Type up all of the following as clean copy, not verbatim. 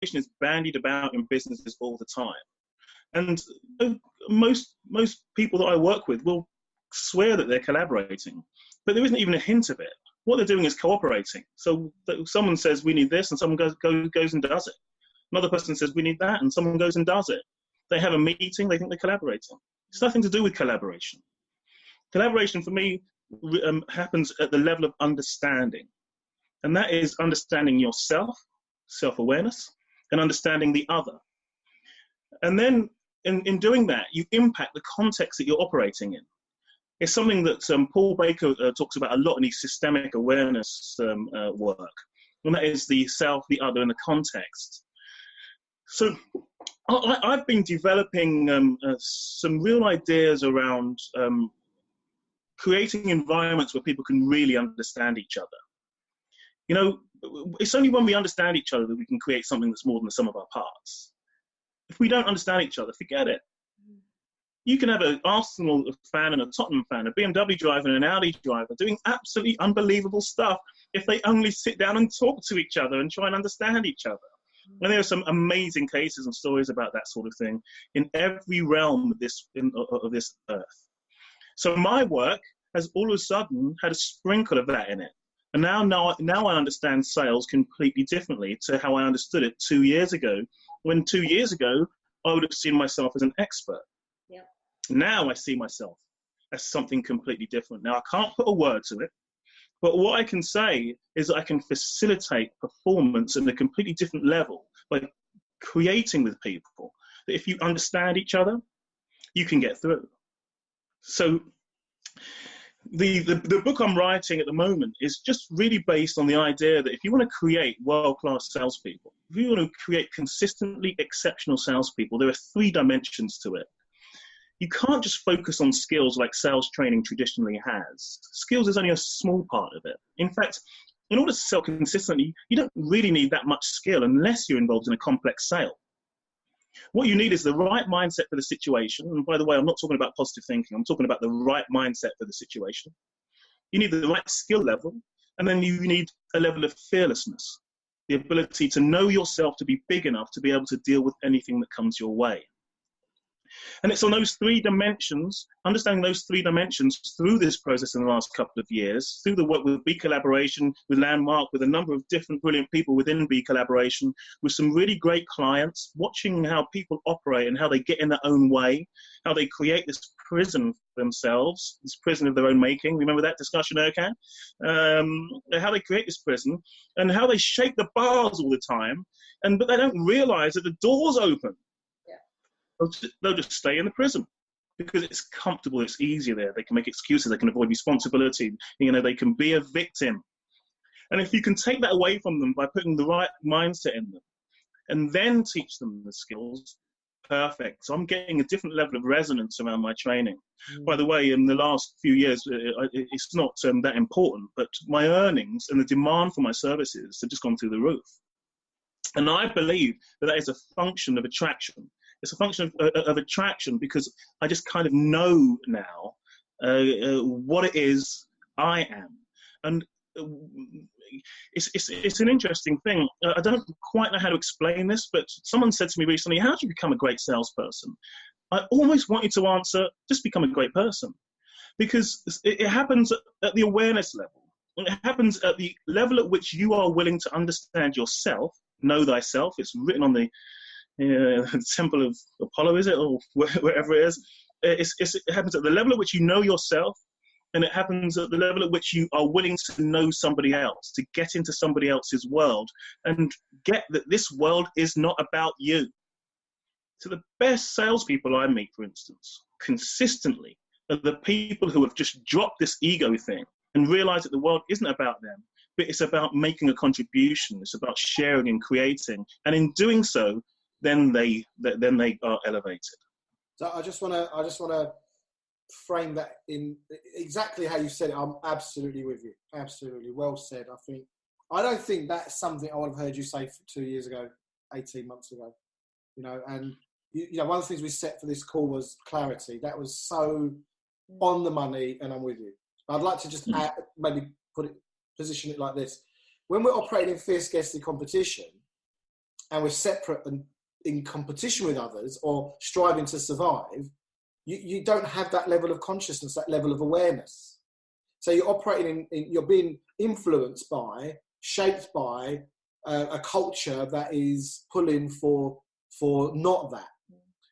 is bandied about in businesses all the time. And most people that I work with will swear that they're collaborating, but there isn't even a hint of it. What they're doing is cooperating. So someone says, we need this, and someone goes and does it. Another person says, we need that, and someone goes and does it. They have a meeting, they think they're collaborating. It's nothing to do with collaboration. Collaboration, for me, happens at the level of understanding. And that is understanding yourself, self-awareness, and understanding the other. And then in doing that, you impact the context that you're operating in. It's something that Paul Baker talks about a lot in his systemic awareness work. And that is the self, the other, and the context. So I've been developing some real ideas around creating environments where people can really understand each other. You know, it's only when we understand each other that we can create something that's more than the sum of our parts. If we don't understand each other, forget it. You can have an Arsenal fan and a Tottenham fan, a BMW driver and an Audi driver doing absolutely unbelievable stuff if they only sit down and talk to each other and try and understand each other. And there are some amazing cases and stories about that sort of thing in every realm of this earth. So my work has all of a sudden had a sprinkle of that in it. And now I understand sales completely differently to how I understood it 2 years ago, when 2 years ago, I would have seen myself as an expert. Yep. Now I see myself as something completely different. Now I can't put a word to it, but what I can say is that I can facilitate performance at a completely different level by creating with people that if you understand each other, you can get through. So the book I'm writing at the moment is just really based on the idea that if you want to create world-class salespeople, if you want to create consistently exceptional salespeople, there are 3 dimensions to it. You can't just focus on skills like sales training traditionally has. Skills is only a small part of it. In fact, in order to sell consistently, you don't really need that much skill unless you're involved in a complex sale. What you need is the right mindset for the situation. And by the way, I'm not talking about positive thinking. I'm talking about the right mindset for the situation. You need the right skill level. And then you need a level of fearlessness, the ability to know yourself to be big enough to be able to deal with anything that comes your way. And it's on those 3 dimensions, understanding those 3 dimensions through this process in the last couple of years, through the work with BeCollaboration, with Landmark, with a number of different brilliant people within BeCollaboration, with some really great clients, watching how people operate and how they get in their own way, how they create this prison for themselves, this prison of their own making. Remember that discussion, Erkan? How they create this prison and how they shake the bars all the time, but they don't realize that the door's open. They'll just stay in the prison because it's comfortable, it's easier there. They can make excuses, they can avoid responsibility, they can be a victim. And if you can take that away from them by putting the right mindset in them and then teach them the skills, perfect. So I'm getting a different level of resonance around my training. By the way, in the last few years, it's not that important, but my earnings and the demand for my services have just gone through the roof. And I believe that is a function of attraction. It's a function of attraction because I just kind of know now what it is I am. And it's an interesting thing. I don't quite know how to explain this, but someone said to me recently, how do you become a great salesperson? I almost want you to answer, just become a great person. Because it happens at the awareness level. It happens at the level at which you are willing to understand yourself, know thyself. It's written on the Temple of Apollo, is it, or wherever it is? It happens at the level at which you know yourself, and it happens at the level at which you are willing to know somebody else, to get into somebody else's world, and get that this world is not about you. So the best salespeople I meet, for instance, consistently, are the people who have just dropped this ego thing and realize that the world isn't about them, but it's about making a contribution. It's about sharing and creating, and in doing so, then they are elevated. So I just want to frame that in exactly how you said it. I'm absolutely with you. Absolutely well said. I don't think that's something I would have heard you say 2 years ago, 18 months ago. And one of the things we set for this call was clarity. That was so on the money, and I'm with you. I'd like to just position it like this. When we're operating in fierce scarcity competition, and we're separate and in competition with others or striving to survive, you don't have that level of consciousness, that level of awareness. So you're operating you're being influenced by, shaped by a culture that is pulling for not that.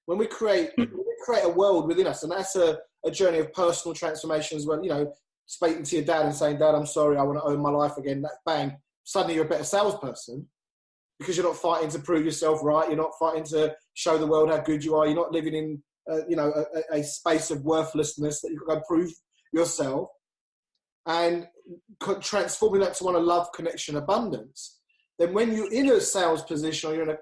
When we create a world within us, and that's a journey of personal transformation as well. You know, speaking to your dad and saying, "Dad, I'm sorry, I want to own my life again." That bang, suddenly you're a better salesperson because you're not fighting to prove yourself right. You're not fighting to show the world how good you are. You're not living in a space of worthlessness that you've got to prove yourself, and transforming that to one of love, connection, abundance. Then when you're in a sales position or you're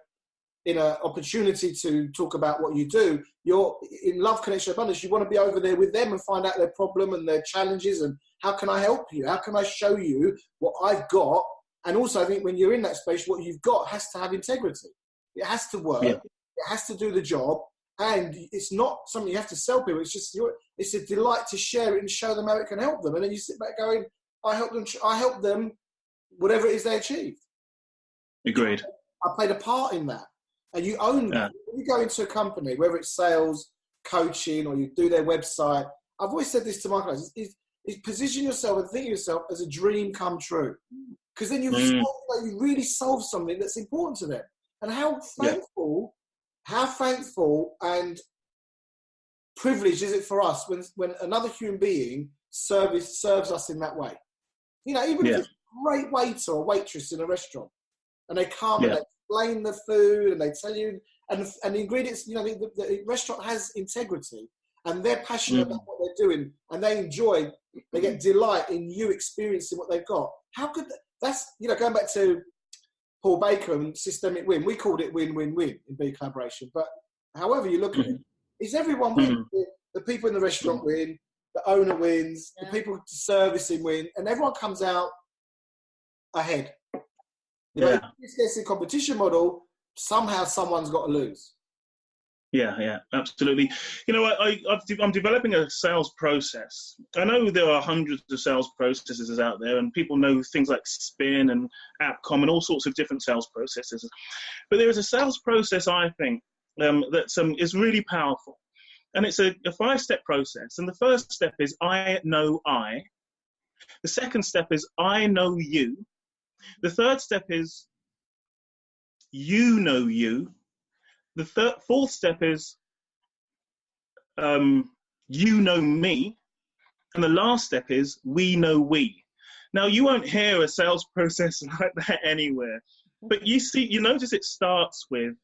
in an opportunity to talk about what you do, you're in love, connection, abundance. You want to be over there with them and find out their problem and their challenges and how can I help you? How can I show you what I've got? And also, I think when you're in that space, what you've got has to have integrity. It has to work. Yeah. It has to do the job. And it's not something you have to sell people. It's just it's a delight to share it and show them how it can help them. And then you sit back going, I help them, whatever it is they achieved. Agreed. I played a part in that. And you own that. When you go into a company, whether it's sales, coaching, or you do their website, I've always said this to my clients, is position yourself and think of yourself as a dream come true. Because then you really solve something that's important to them. And how thankful and privileged is it for us when another human being serves us in that way? You know, even if it's a great waiter or waitress in a restaurant, and they come and they explain the food and they tell you, and the ingredients, you know, the restaurant has integrity and they're passionate about what they're doing and they get delight in you experiencing what they've got. How could that's, you know, going back to Paul Baker and systemic win, we called it win-win-win in BeCollaboration, but however you look at it, is everyone win? The people in the restaurant win, the owner wins, the people servicing win, and everyone comes out ahead. You know, if it's a competition model, somehow someone's got to lose. Yeah, absolutely. You know, I'm developing a sales process. I know there are hundreds of sales processes out there, and people know things like Spin and Appcom and all sorts of different sales processes. But there is a sales process, I think, that is really powerful. And it's a 5-step process. And the first step is I know I. The second step is I know you. The third step is you know you. The fourth step is you know me. And the last step is we know we. Now, you won't hear a sales process like that anywhere. But you notice it starts with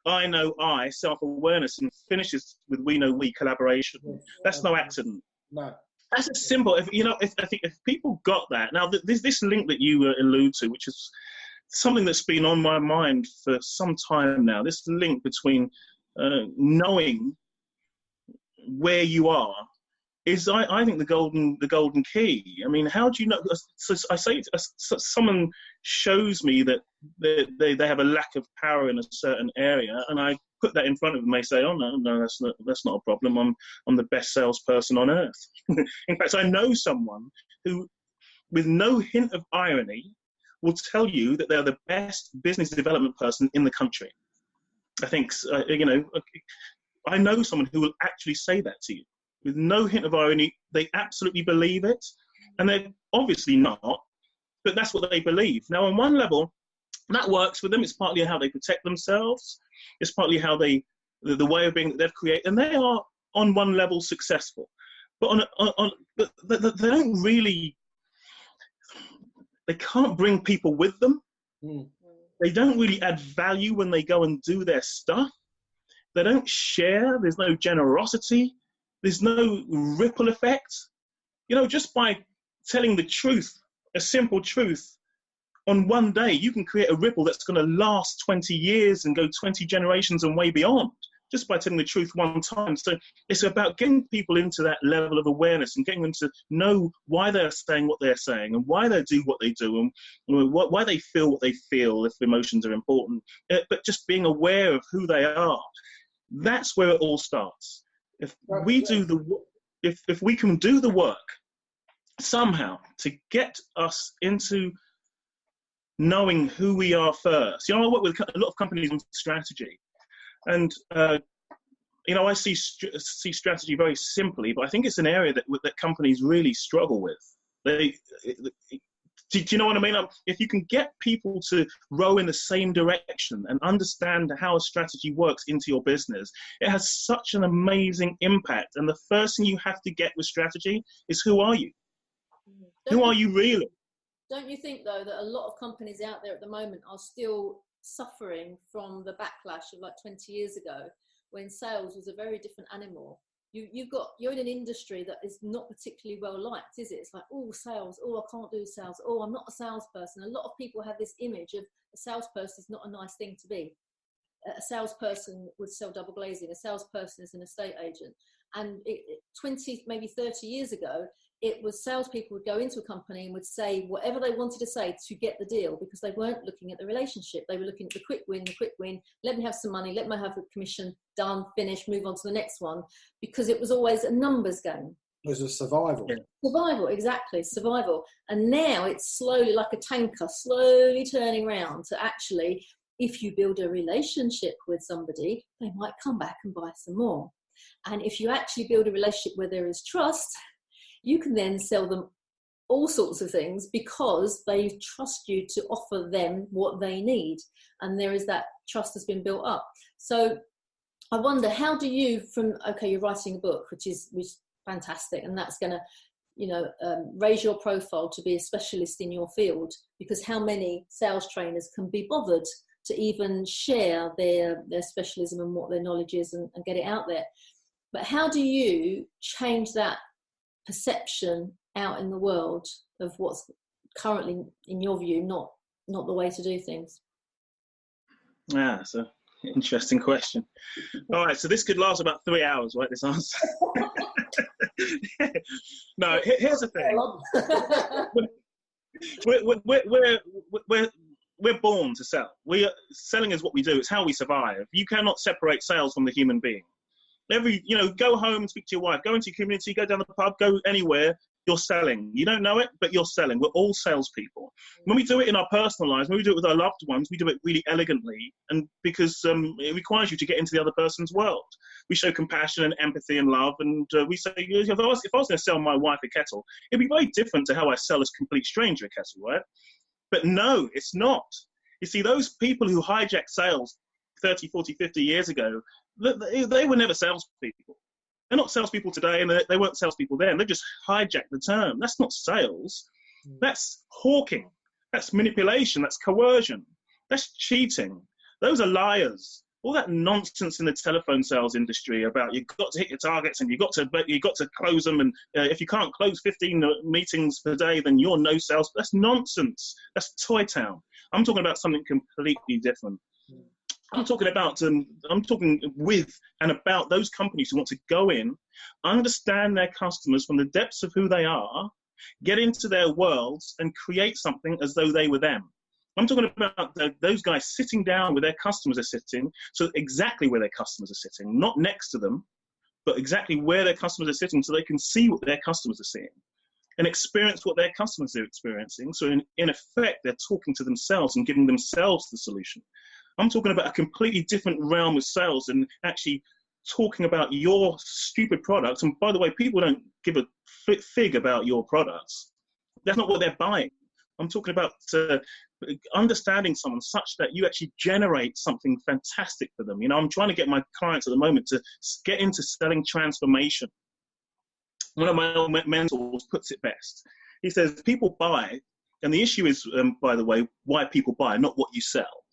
I know I, self-awareness, and finishes with we know we, collaboration. That's no accident. No. That's a simple. I think if people got that. Now, this link that you allude to, which is something that's been on my mind for some time now. This link between knowing where you are is, I think, the golden key. I mean, how do you know? So I say, someone shows me that they have a lack of power in a certain area, and I put that in front of them. They say, "Oh no, that's not a problem. I'm the best salesperson on earth." In fact, I know someone who, with no hint of irony, will tell you that they're the best business development person in the country. I think, I know someone who will actually say that to you. With no hint of irony, they absolutely believe it. And they're obviously not, but that's what they believe. Now, on one level, that works for them. It's partly how they protect themselves. It's partly how the way of being that they've created. And they are, on one level, successful. But they don't really... They can't bring people with them. They don't really add value when they go and do their stuff. They don't share. There's no generosity. There's no ripple effect. You know, just by telling the truth, a simple truth, on one day, you can create a ripple that's going to last 20 years and go 20 generations and way beyond, just by telling the truth one time. So it's about getting people into that level of awareness and getting them to know why they're saying what they're saying and why they do what they do and why they feel what they feel, if emotions are important, but just being aware of who they are. That's where it all starts. If we can do the work somehow to get us into knowing who we are first. You know, I work with a lot of companies on strategy, and you know, I see strategy very simply, but I think it's an area that companies really struggle with. Do you know what I mean? If you can get people to row in the same direction and understand how a strategy works into your business, it has such an amazing impact. And the first thing you have to get with strategy is, who are you? Who are you really? Don't you think, though, that a lot of companies out there at the moment are still suffering from the backlash of like 20 years ago, when sales was a very different animal? You're in an industry that is not particularly well liked, is it? It's like, oh, sales, oh, I can't do sales, oh, I'm not a salesperson. A lot of people have this image of a salesperson is not a nice thing to be. A salesperson would sell double glazing. A salesperson is an estate agent. And 20, maybe 30 years ago, it was salespeople would go into a company and would say whatever they wanted to say to get the deal, because they weren't looking at the relationship. They were looking at the quick win, let me have some money, let me have a commission, done, finish, move on to the next one, because it was always a numbers game. It was a survival. Yeah. Survival, exactly, survival. And now it's slowly, like a tanker, slowly turning around to actually, if you build a relationship with somebody, they might come back and buy some more. And if you actually build a relationship where there is trust, you can then sell them all sorts of things because they trust you to offer them what they need. And there is that trust has been built up. So I wonder, how do you, okay, you're writing a book, which is fantastic, and that's going to, raise your profile to be a specialist in your field, because how many sales trainers can be bothered to even share their specialism and what their knowledge is and get it out there? But how do you change that perception out in the world of what's currently, in your view, not the way to do things? Yeah, it's an interesting question. All right, so this could last about 3 hours, right, this answer? No, here's the thing. We're born to sell. Selling is what we do. It's how we survive. You cannot separate sales from the human being. Go home and speak to your wife, go into your community, go down the pub, go anywhere, you're selling. You don't know it, but you're selling. We're all salespeople. When we do it in our personal lives, when we do it with our loved ones, we do it really elegantly, and because it requires you to get into the other person's world. We show compassion and empathy and love, and we say, if I was going to sell my wife a kettle, it'd be very different to how I sell a complete stranger a kettle, right? But no, it's not. You see, those people who hijack sales 30, 40, 50 years ago, they were never salespeople. They're not salespeople today, and they weren't salespeople then. They just hijacked the term. That's not sales. That's hawking. That's manipulation. That's coercion. That's cheating. Those are liars. All that nonsense in the telephone sales industry about you've got to hit your targets and you've got to close them, and if you can't close 15 meetings per day, then you're no sales. That's nonsense. That's Toy Town. I'm talking about something completely different. I'm talking with and about those companies who want to go in, understand their customers from the depths of who they are, get into their worlds and create something as though they were them. I'm talking about those guys sitting down where their customers are sitting, so exactly where their customers are sitting, not next to them, but exactly where their customers are sitting, so they can see what their customers are seeing and experience what their customers are experiencing. So in effect, they're talking to themselves and giving themselves the solution. I'm talking about a completely different realm of sales and actually talking about your stupid products. And by the way, people don't give a fig about your products. That's not what they're buying. I'm talking about understanding someone such that you actually generate something fantastic for them. I'm trying to get my clients at the moment to get into selling transformation. One of my old mentors puts it best. He says, people buy, and the issue is, by the way, why people buy, not what you sell.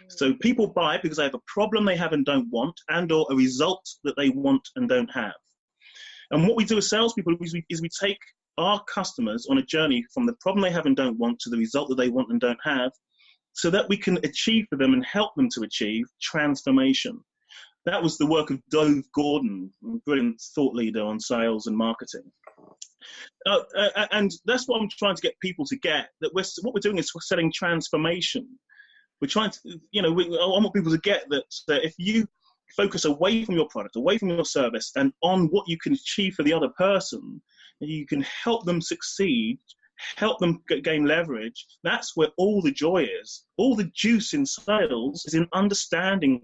So people buy because they have a problem they have and don't want, and or a result that they want and don't have. And what we do as salespeople is we take our customers on a journey from the problem they have and don't want to the result that they want and don't have, so that we can achieve for them and help them to achieve transformation. That was the work of Dove Gordon, a brilliant thought leader on sales and marketing. And that's what I'm trying to get people to get, that what we're doing is we're selling transformation. We're trying to, I want people to get that if you focus away from your product, away from your service, and on what you can achieve for the other person, you can help them succeed help them gain leverage. That's where all the joy is. All the juice in sales is in understanding